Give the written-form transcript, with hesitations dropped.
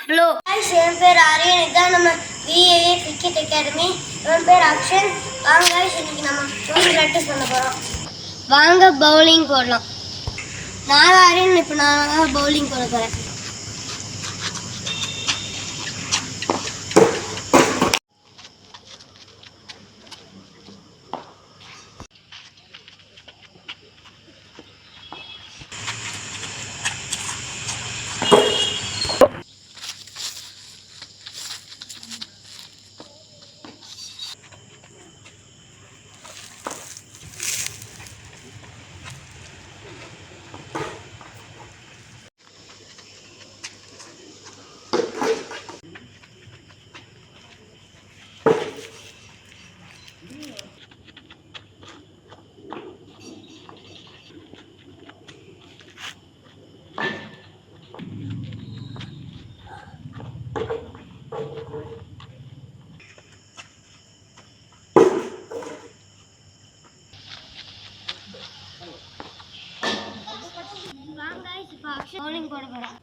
Hello guys, என் பேர் ஆரியன். இதான் நம்ம விஏஏ கிரிக்கெட் அகாடமி. என் பேர் அக்ஷன். வாங்க guys, இன்னைக்கு நம்ம ப்ராக்டிஸ் பண்ண போகிறோம். வாங்க பவுலிங் போடலாம். நான் ஆரியன். இப்போ நான் பவுலிங் போட போகிறேன். வாங்க guys, இப்போ அக்ஷன் பவுலிங் போட போகிறேன்.